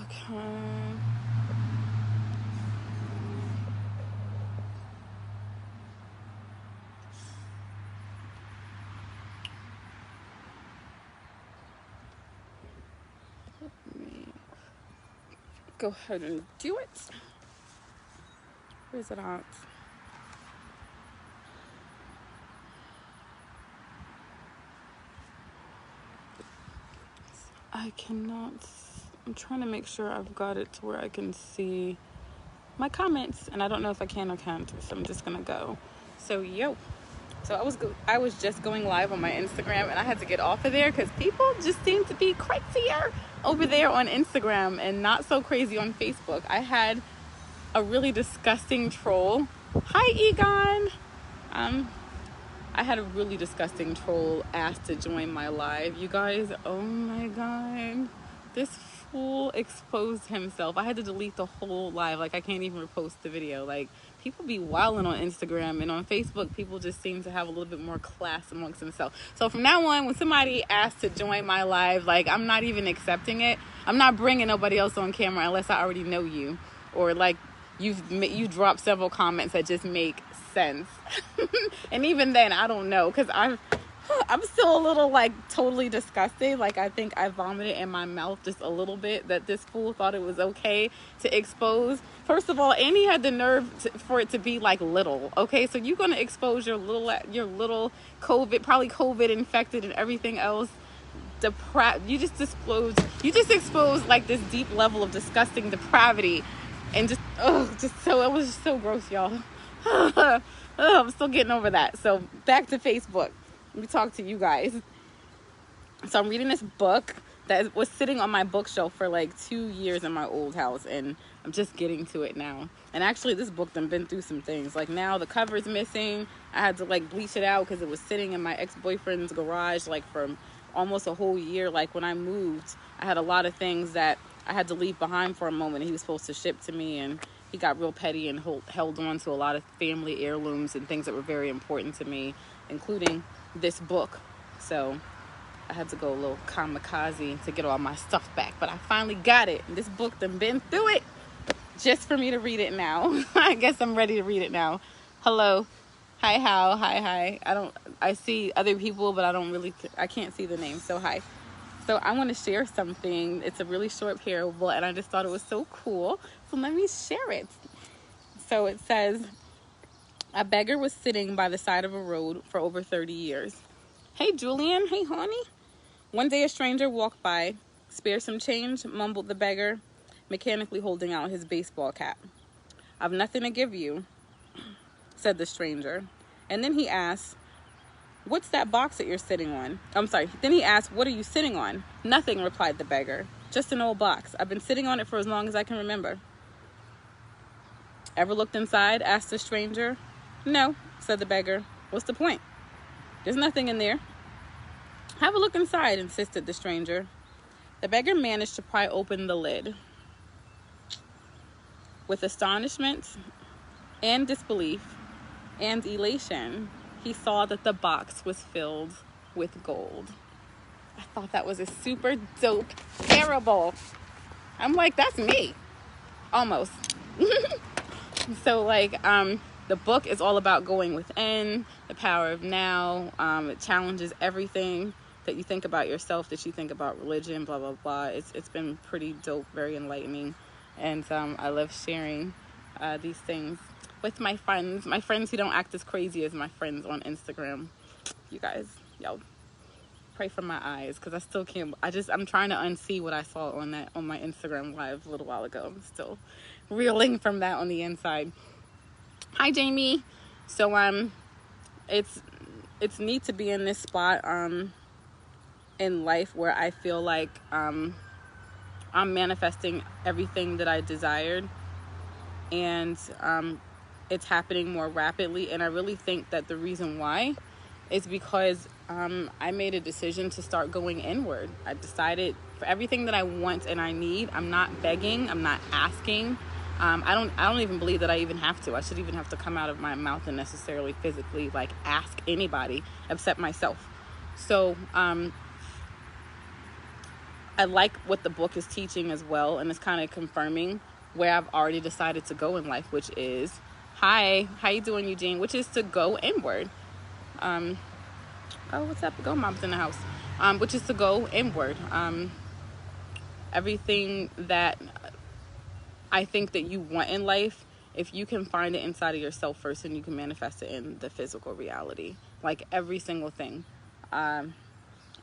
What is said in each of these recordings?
Okay. Let me go ahead and do it. Where's it at? I cannot. I'm trying to make sure I've got it to where I can see my comments, and I don't know if I can or can't, so I'm just gonna go. So so I was just going live on my Instagram, and I had to get off of there because people just seem to be crazier over there on Instagram and not so crazy on Facebook. I had a really disgusting troll. Hi, Egon. I had a really disgusting troll ask to join my live. You guys, oh my god. This fool exposed himself. I had to delete the whole live. Like, I can't even repost the video. Like, people be wilding on Instagram, and on Facebook, people just seem to have a little bit more class amongst themselves. So from now on, when somebody asks to join my live, like, I'm not even accepting it. I'm not bringing nobody else on camera unless I already know you, or like you dropped several comments that just make sense. And even then, I don't know, because I'm still a little like totally disgusted. Like, I think I vomited in my mouth just a little bit that this fool thought it was okay to expose. First of all, and he had the nerve for it to be like little. Okay, so you're gonna expose your little COVID, probably COVID infected and everything else. You just exposed like this deep level of disgusting depravity, and just so it was just so gross, y'all. I'm still getting over that. So back to Facebook. Let me talk to you guys. So I'm reading this book that was sitting on my bookshelf for like 2 years in my old house, and I'm just getting to it now. And actually, this book done been through some things. Like, now the cover's missing. I had to like bleach it out because it was sitting in my ex-boyfriend's garage like for almost a whole year. Like, when I moved, I had a lot of things that I had to leave behind for a moment, and he was supposed to ship to me, and he got real petty and held on to a lot of family heirlooms and things that were very important to me, including this book. So I had to go a little kamikaze to get all my stuff back, but I finally got it. And this book done been through it just for me to read it now. I guess I'm ready to read it now. Hello. Hi, Hal. Hi. I see other people, but I can't see the name. So hi. So I want to share something. It's a really short parable, and I just thought it was so cool. So let me share it. So it says, a beggar was sitting by the side of a road for over 30 years. Hey, Julian. Hey, honey. One day a stranger walked by. Spare some change, mumbled the beggar, mechanically holding out his baseball cap. I've nothing to give you, said the stranger. And then he asked, what's that box that you're sitting on? Then he asked, what are you sitting on? Nothing, replied the beggar. Just an old box. I've been sitting on it for as long as I can remember. Ever looked inside? Asked the stranger. No, said the beggar. What's the point? There's nothing in there. Have a look inside, insisted the stranger. The beggar managed to pry open the lid. With astonishment and disbelief and elation, he saw that the box was filled with gold. I thought that was a super dope parable. I'm like, that's me. Almost. So like, the book is all about going within, the power of now. It challenges everything that you think about yourself, that you think about religion, blah, blah, blah. It's been pretty dope, very enlightening. And I love sharing these things with my friends who don't act as crazy as my friends on Instagram. You guys, y'all pray for my eyes, because I still can't. I'm trying to unsee what I saw on my Instagram live a little while ago. I'm still reeling from that on the inside. Hi, Jamie. So it's neat to be in this spot in life where I feel like I'm manifesting everything that I desired, and it's happening more rapidly. And I really think that the reason why is because I made a decision to start going inward. I decided for everything that I want and I need, I'm not begging, I'm not asking. I don't even believe that I even have to. I should even have to come out of my mouth and necessarily physically like ask anybody except myself. So I like what the book is teaching as well, and it's kind of confirming where I've already decided to go in life, which is, hi, how you doing, Eugene? Which is to go inward. Oh, what's up? Go, mom's in the house. Which is to go inward. Everything that I think that you want in life, if you can find it inside of yourself first, and you can manifest it in the physical reality, like every single thing. And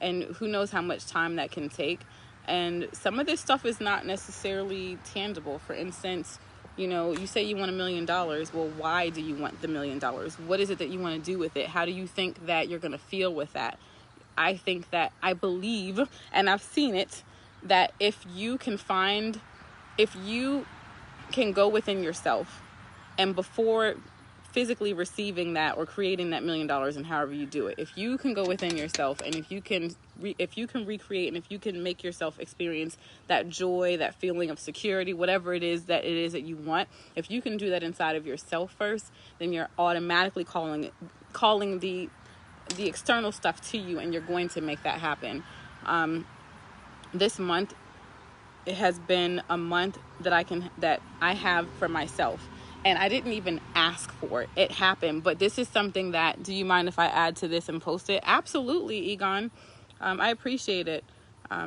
who knows how much time that can take. And some of this stuff is not necessarily tangible. For instance, you say you want $1 million. Well, why do you want the $1 million? What is it that you want to do with it? How do you think that you're going to feel with that? I believe, and I've seen it, that if you can go within yourself, and before physically receiving that or creating that $1 million, and however you do it, if you can go within yourself, and if you can recreate, and if you can make yourself experience that joy, that feeling of security, whatever it is that you want, if you can do that inside of yourself first, then you're automatically calling the external stuff to you, and you're going to make that happen. This month, it has been a month that I have for myself. And I didn't even ask for it. It happened. But this is something that, do you mind if I add to this and post it? Absolutely, Egon. I appreciate it.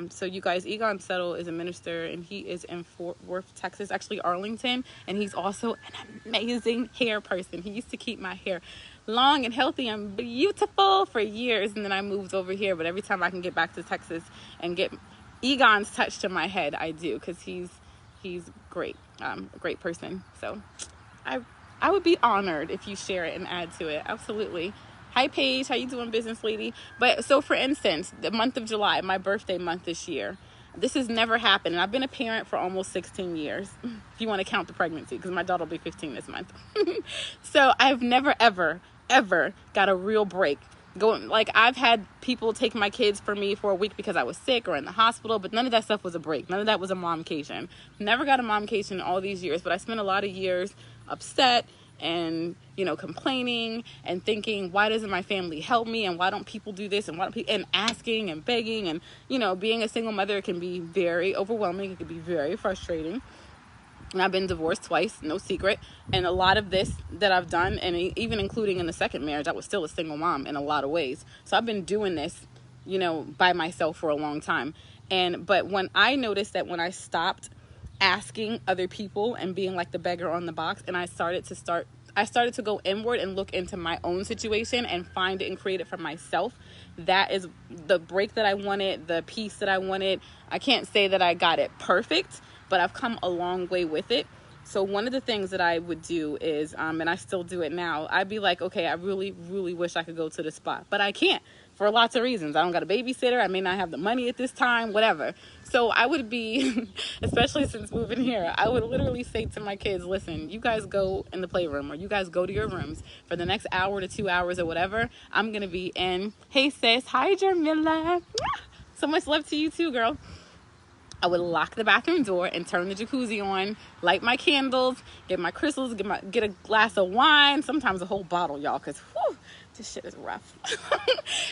So you guys, Egon Settle is a minister, and he is in Fort Worth, Texas, actually Arlington. And he's also an amazing hair person. He used to keep my hair long and healthy and beautiful for years. And then I moved over here. But every time I can get back to Texas and get Egon's touch to my head, I do, because he's great, a great person. So I would be honored if you share it and add to it. Absolutely. Hi, Paige. How you doing, business lady? But so, for instance, the month of July, my birthday month this year, this has never happened. And I've been a parent for almost 16 years, if you want to count the pregnancy, because my daughter will be 15 this month. So I've never, ever, ever got a real break. I've had people take my kids for me for a week because I was sick or in the hospital, but none of that stuff was a break. None of that was a momcation. Never got a momcation all these years, but I spent a lot of years upset and, complaining and thinking, why doesn't my family help me? And why don't people do this? And and asking and begging, and, being a single mother can be very overwhelming. It can be very frustrating. And I've been divorced twice, no secret. And a lot of this that I've done, and even including in the second marriage, I was still a single mom in a lot of ways. So I've been doing this, by myself for a long time. But when I noticed that when I stopped asking other people and being like the beggar on the box, and I started to go inward and look into my own situation and find it and create it for myself, that is the break that I wanted, the peace that I wanted. I can't say that I got it perfect, but I've come a long way with it. So one of the things that I would do is, and I still do it now, I'd be like, okay, I really, really wish I could go to the spa, but I can't for lots of reasons. I don't got a babysitter. I may not have the money at this time, whatever. So I would be, especially since moving here, I would literally say to my kids, listen, you guys go in the playroom, or you guys go to your rooms for the next hour to 2 hours or whatever. I'm going to be in. Hey, sis. Hi, Jamila. So much love to you too, girl. I would lock the bathroom door and turn the jacuzzi on, light my candles, get my crystals, get a glass of wine, sometimes a whole bottle, y'all, because this shit is rough.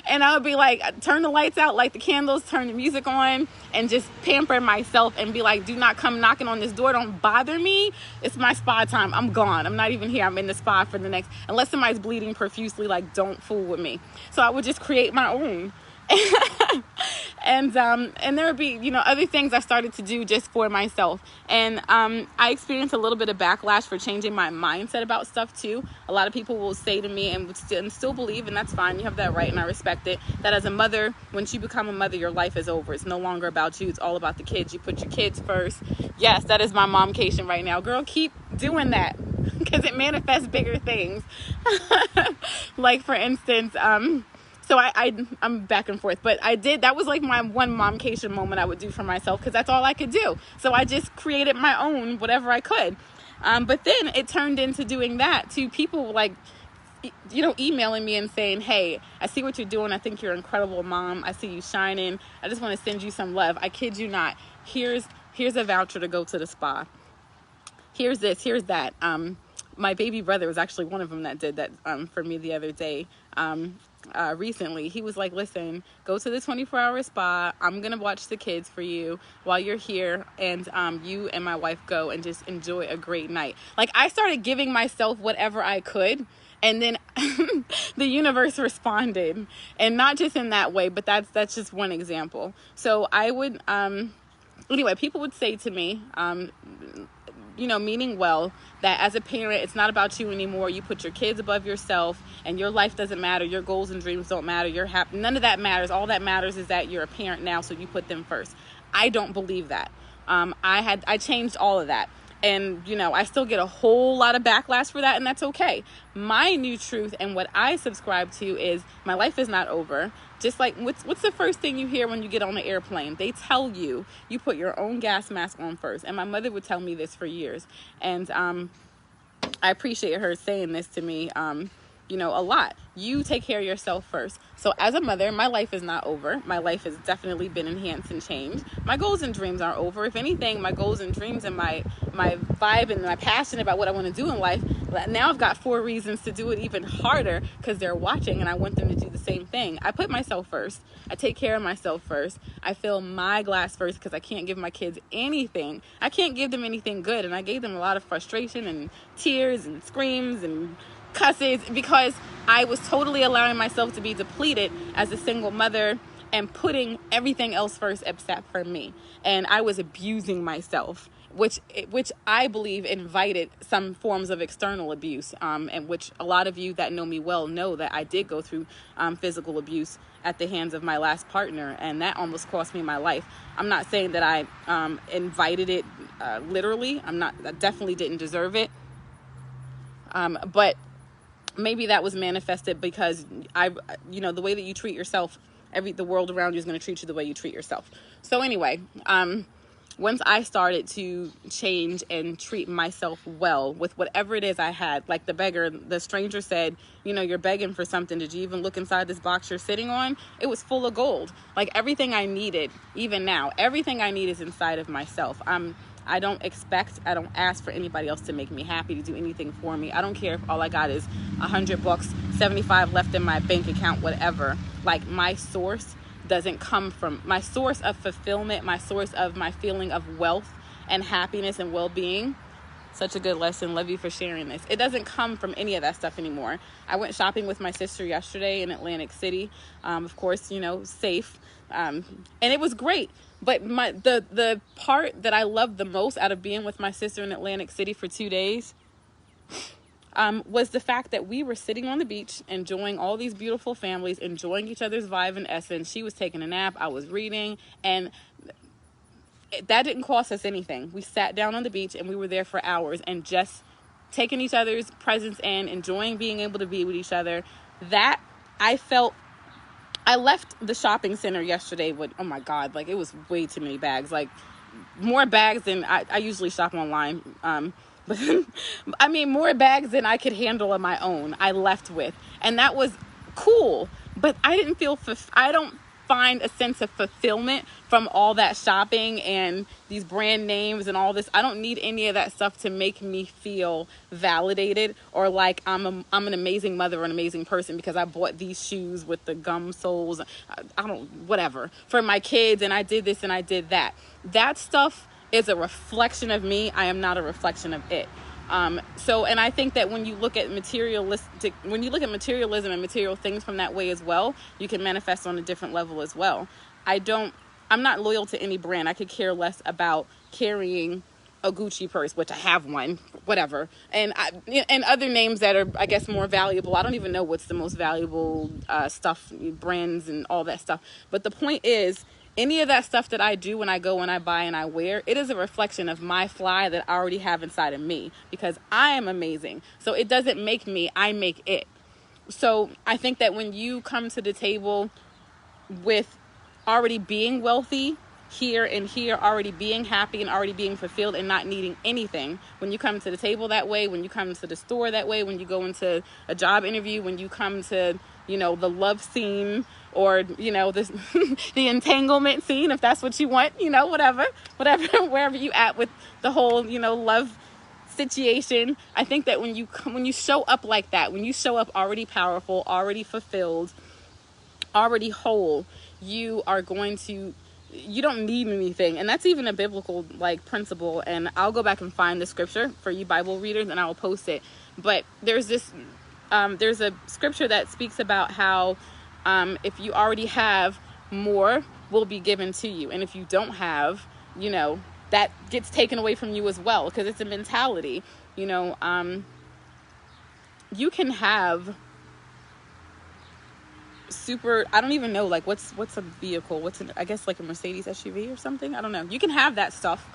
And I would be like, turn the lights out, light the candles, turn the music on, and just pamper myself and be like, do not come knocking on this door. Don't bother me. It's my spa time. I'm gone. I'm not even here. I'm in the spa for the next, unless somebody's bleeding profusely, like, don't fool with me. So I would just create my own. And there would be, other things I started to do just for myself. And I experienced a little bit of backlash for changing my mindset about stuff too. A lot of people will say to me and still believe, and that's fine. You have that right, and I respect it, that as a mother, once you become a mother, your life is over. It's no longer about you. It's all about the kids. You put your kids first. Yes, that is my momcation right now. Girl, keep doing that, because it manifests bigger things. Like, for instance, so I'm back and forth, but that was like my one momcation moment I would do for myself, because that's all I could do. So I just created my own, whatever I could. But then it turned into doing that to people like, emailing me and saying, hey, I see what you're doing. I think you're an incredible mom. I see you shining. I just want to send you some love. I kid you not. Here's a voucher to go to the spa. Here's this, here's that. My baby brother was actually one of them that did that for me the other day. recently. He was like, listen, go to the 24-hour spa. I'm going to watch the kids for you while you're here. And you and my wife go and just enjoy a great night. Like, I started giving myself whatever I could. And then the universe responded. And not just in that way, but that's just one example. So I would, anyway, people would say to me, meaning well, that as a parent, it's not about you anymore. You put your kids above yourself, and your life doesn't matter. Your goals and dreams don't matter. You're happy. None of that matters. All that matters is that you're a parent now, so you put them first. I don't believe that. I changed all of that. And, I still get a whole lot of backlash for that, and that's okay. My new truth and what I subscribe to is my life is not over. Just like, what's the first thing you hear when you get on the airplane? They tell you put your own gas mask on first. And my mother would tell me this for years. And I appreciate her saying this to me, a lot. You take care of yourself first. So as a mother, my life is not over. My life has definitely been enhanced and changed. My goals and dreams aren't over. If anything, my goals and dreams and my vibe and my passion about what I want to do in life, now I've got 4 reasons to do it even harder because they're watching and I want them to do the same thing. I put myself first. I take care of myself first. I fill my glass first because I can't give my kids anything. I can't give them anything good. And I gave them a lot of frustration and tears and screams and cusses because I was totally allowing myself to be depleted as a single mother and putting everything else first except for me. And I was abusing myself, which I believe invited some forms of external abuse, and which a lot of you that know me well know that I did go through physical abuse at the hands of my last partner, and that almost cost me my life. I'm not saying that I invited it literally. I definitely didn't deserve it. But maybe that was manifested because the way that you treat yourself, the world around you is going to treat you the way you treat yourself. So anyway, once I started to change and treat myself well with whatever it is I had, like the stranger said, you're begging for something. Did you even look inside this box you're sitting on? It was full of gold. Like everything I needed, even now, everything I need is inside of myself. I don't ask for anybody else to make me happy, to do anything for me. I don't care if all I got is $100, 75 left in my bank account, whatever. Like my source my source of fulfillment, my source of my feeling of wealth and happiness and well-being. Such a good lesson. Love you for sharing this. It doesn't come from any of that stuff anymore. I went shopping with my sister yesterday in Atlantic City. Of course, safe. And it was great. But the part that I loved the most out of being with my sister in Atlantic City for 2 days was the fact that we were sitting on the beach, enjoying all these beautiful families, enjoying each other's vibe and essence. She was taking a nap. I was reading. And that didn't cost us anything. We sat down on the beach and we were there for hours and just taking each other's presence in, enjoying being able to be with each other. That I left the shopping center yesterday with, oh my God, like it was way too many bags, like more bags than I usually shop online. But I mean, more bags than I could handle on my own, I left with. And that was cool. But I don't find a sense of fulfillment from all that shopping and these brand names and all this. I don't need any of that stuff to make me feel validated or like I'm an amazing mother or an amazing person because I bought these shoes with the gum soles. Whatever, for my kids, and I did this and I did that. That stuff is a reflection of me. I am not a reflection of it. And I think that when you look at materialism and material things from that way as well, you can manifest on a different level as well. I'm not loyal to any brand. I could care less about carrying a Gucci purse, which I have one, whatever. And other names that are, I guess, more valuable. I don't even know what's the most valuable stuff, brands and all that stuff. But the point is, any of that stuff that I do when I go and I buy and I wear, it is a reflection of my fly that I already have inside of me because I am amazing. So it doesn't make me, I make it. So I think that when you come to the table with already being wealthy here and here, already being happy and already being fulfilled and not needing anything, when you come to the table that way, when you come to the store that way, when you go into a job interview, when you come to, the love scene, or, this, the entanglement scene, if that's what you want, whatever, wherever you at with the whole, love situation. I think that when you show up like that, when you show up already powerful, already fulfilled, already whole, you don't need anything. And that's even a biblical like principle. And I'll go back and find the scripture for you Bible readers and I will post it. But there's a scripture that speaks about how if you already have, more will be given to you. And if you don't have, that gets taken away from you as well, because it's a mentality. You can have I don't even know, like what's a vehicle, I guess like a Mercedes SUV or something, I don't know. You can have that stuff,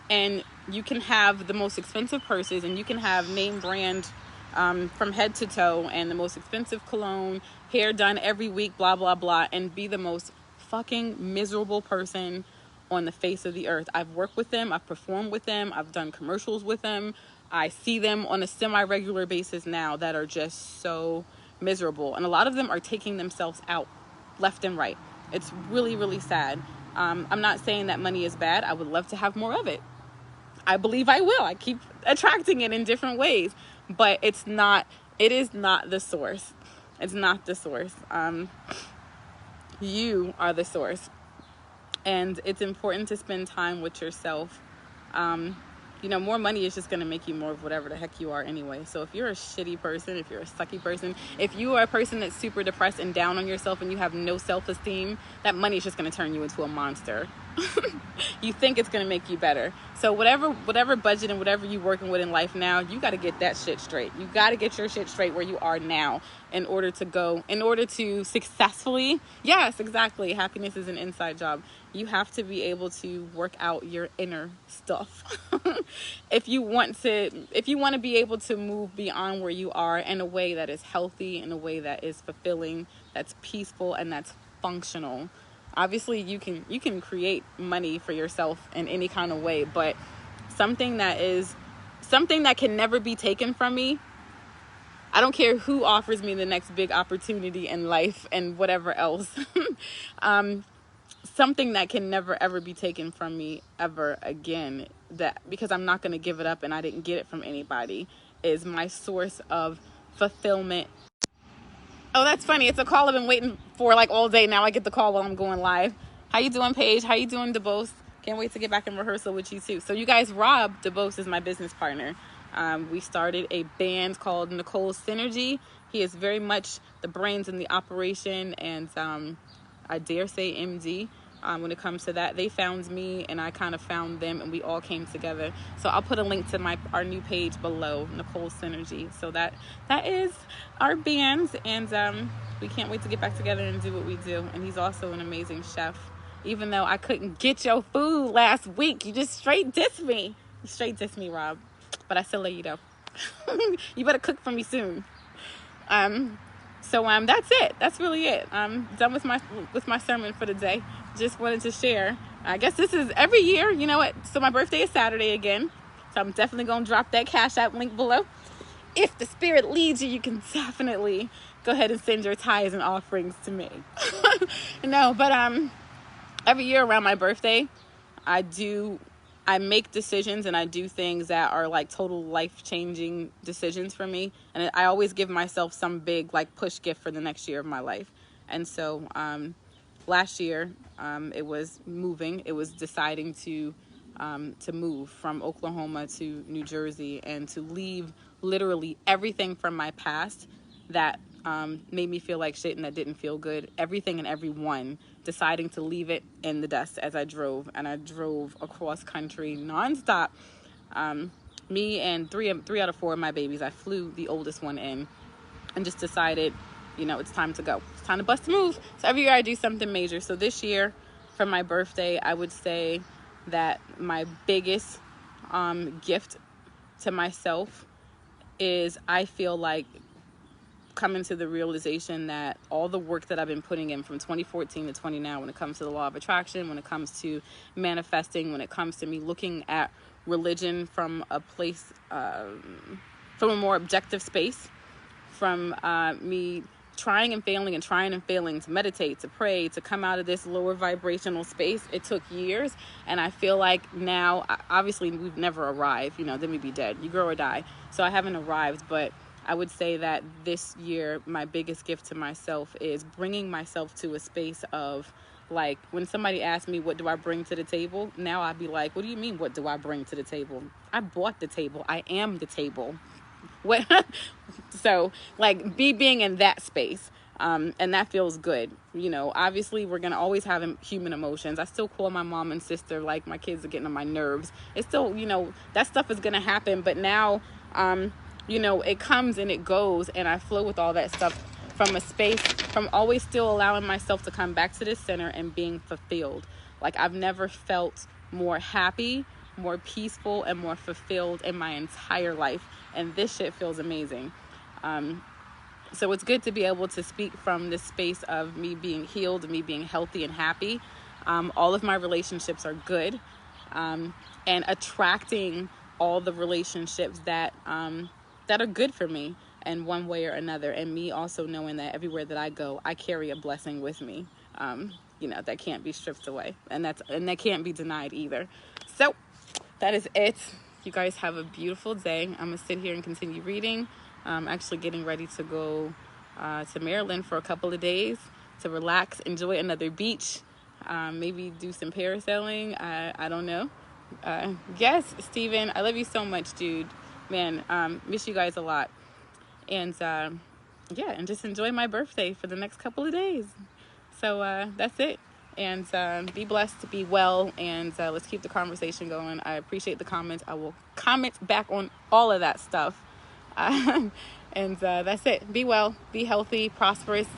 and you can have the most expensive purses, and you can have name brand from head to toe, and the most expensive cologne, hair done every week, blah blah blah, and be the most fucking miserable person on the face of the earth. I've worked with them, I've performed with them, I've done commercials with them. I see them on a semi-regular basis now that are just so miserable, and a lot of them are taking themselves out left and right. It's really, really sad. I'm not saying that money is bad. I would love to have more of it. I believe I will. I keep attracting it in different ways, but it is not the source. It's not the source. You are the source, and it's important to spend time with yourself. More money is just going to make you more of whatever the heck you are anyway. So if you're a shitty person, if you're a sucky person, if you are a person that's super depressed and down on yourself and you have no self-esteem, that money is just going to turn you into a monster. You think it's going to make you better. So whatever budget and whatever you're working with in life now, you got to get that shit straight. You got to get your shit straight where you are now in order to successfully, yes, exactly. Happiness is an inside job. You have to be able to work out your inner stuff. If you want to be able to move beyond where you are in a way that is healthy, in a way that is fulfilling, that's peaceful, and that's functional. Obviously, you can create money for yourself in any kind of way, but something that can never be taken from me. I don't care who offers me the next big opportunity in life and whatever else. Something that can never ever be taken from me ever again, that because I'm not going to give it up and I didn't get it from anybody, is my source of fulfillment. Oh, that's funny. It's a call I've been waiting for like all day. Now I get the call while I'm going live. How you doing, Paige? How you doing, DeBose? Can't wait to get back in rehearsal with you too. So you guys, Rob DeBose is my business partner. We started a band called Nicole Synergy. He is very much the brains in the operation, and I dare say MD. When it comes to that, they found me and I kind of found them, and we all came together. So I'll put a link to our new page below, Nicole Synergy. So that is our band, and we can't wait to get back together and do what we do. And he's also an amazing chef. Even though I couldn't get your food last week, you just straight dissed me. You straight dissed me, Rob. But I still let you know. You better cook for me soon. So that's it. That's really it. I'm done with my sermon for the day. Just wanted to share. I guess this is every year. You know what? So my birthday is Saturday again. So I'm definitely going to drop that Cash App link below. If the Spirit leads you, you can definitely go ahead and send your tithes and offerings to me. No, but every year around my birthday, I make decisions and I do things that are like total life-changing decisions for me. And I always give myself some big like push gift for the next year of my life. And so last year, it was moving. It was deciding to move from Oklahoma to New Jersey and to leave literally everything from my past that made me feel like shit and that didn't feel good. Everything and everyone, deciding to leave it in the dust as I drove. And I drove across country nonstop. Me and three out of four of my babies, I flew the oldest one in and just decided, it's time to go. It's time to bust a move. So every year I do something major. So this year for my birthday, I would say that my biggest gift to myself is I feel like coming to the realization that all the work that I've been putting in from 2014 to 20 now, when it comes to the law of attraction, when it comes to manifesting, when it comes to me looking at religion from a place, from a more objective space, from me trying and failing to meditate, to pray, to come out of this lower vibrational space. It took years, and I feel like now, obviously we've never arrived, then we'd be dead. You grow or die. So I haven't arrived, but I would say that this year, my biggest gift to myself is bringing myself to a space of, like, when somebody asks me, what do I bring to the table? Now I'd be like, what do you mean, what do I bring to the table? I bought the table. I am the table. What? So, like, being in that space. And that feels good. Obviously we're going to always have human emotions. I still call my mom and sister, like, my kids are getting on my nerves. It's still, that stuff is going to happen. But now, it comes and it goes, and I flow with all that stuff from a space, from always still allowing myself to come back to the center and being fulfilled. Like, I've never felt more happy, more peaceful, and more fulfilled in my entire life. And this shit feels amazing. So it's good to be able to speak from this space of me being healed, me being healthy and happy. All of my relationships are good, and attracting all the relationships that are good for me in one way or another. And me also knowing that everywhere that I go, I carry a blessing with me, that can't be stripped away, and that can't be denied either. So that is it. You guys have a beautiful day. I'm gonna sit here and continue reading. I'm actually getting ready to go to Maryland for a couple of days to relax, enjoy another beach, maybe do some parasailing. I don't know. Yes, Steven, I love you so much, dude. Man, miss you guys a lot. And and just enjoy my birthday for the next couple of days. So that's it. And be blessed, be well, and let's keep the conversation going. I appreciate the comments. I will comment back on all of that stuff. And that's it. Be well, be healthy, prosperous,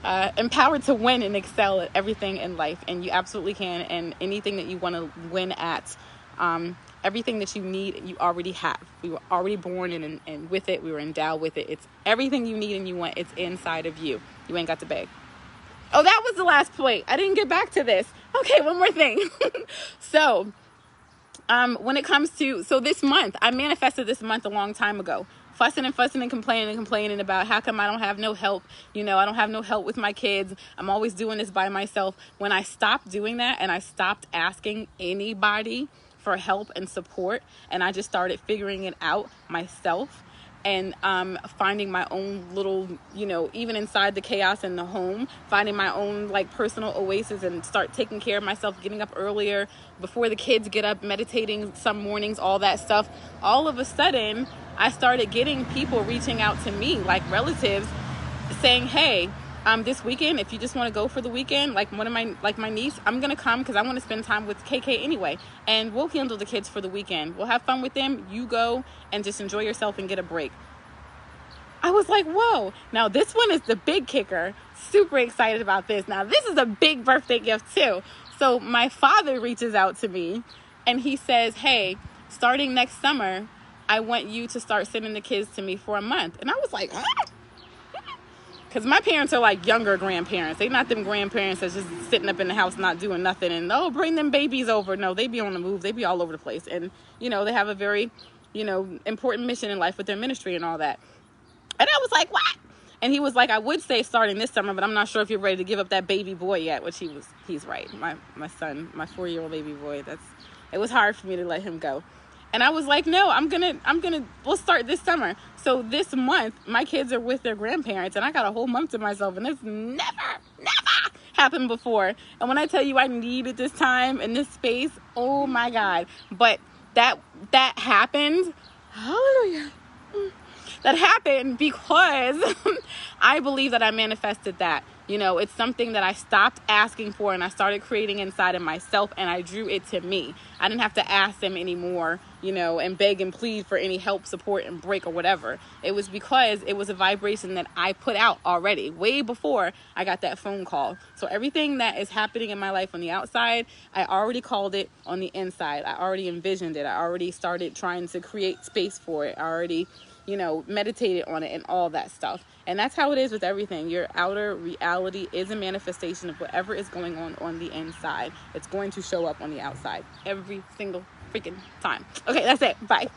empowered to win and excel at everything in life. And you absolutely can. And anything that you want to win at, everything that you need, you already have. We were already born and with it. We were endowed with it. It's everything you need and you want. It's inside of you. You ain't got to beg. Oh, that was the last point. I didn't get back to this. Okay, one more thing. So, when it comes to, this month, I manifested this month a long time ago. Fussing and complaining about how come I don't have no help. I don't have no help with my kids. I'm always doing this by myself. When I stopped doing that and I stopped asking anybody for help and support, and I just started figuring it out myself, and finding my own little, even inside the chaos in the home, finding my own like personal oasis, and start taking care of myself, getting up earlier before the kids get up, meditating some mornings, all that stuff. All of a sudden, I started getting people reaching out to me, like relatives, saying, hey, this weekend, if you just want to go for the weekend, like my niece, I'm going to come because I want to spend time with KK anyway. And we'll handle the kids for the weekend. We'll have fun with them. You go and just enjoy yourself and get a break. I was like, whoa. Now this one is the big kicker. Super excited about this. Now this is a big birthday gift too. So my father reaches out to me and he says, hey, starting next summer, I want you to start sending the kids to me for a month. And I was like, huh? Because my parents are like younger grandparents. They not them grandparents that's just sitting up in the house not doing nothing and, oh, bring them babies over. No, they be on the move. They be all over the place. And, they have a very, important mission in life with their ministry and all that. And I was like, what? And he was like, I would say starting this summer, but I'm not sure if you're ready to give up that baby boy yet, which he's right. My son, my 4-year-old baby boy, it was hard for me to let him go. And I was like, no, we'll start this summer. So this month, my kids are with their grandparents and I got a whole month to myself, and it's never happened before. And when I tell you I needed this time and this space, oh my God. But that happened. Hallelujah. That happened because I believe that I manifested that. It's something that I stopped asking for and I started creating inside of myself, and I drew it to me. I didn't have to ask them anymore, and beg and plead for any help, support, and break or whatever. It was because it was a vibration that I put out already, way before I got that phone call. So everything that is happening in my life on the outside, I already called it on the inside. I already envisioned it. I already started trying to create space for it. I already meditated on it and all that stuff. And that's how it is with everything. Your outer reality is a manifestation of whatever is going on the inside. It's going to show up on the outside every single freaking time. Okay, that's it. Bye.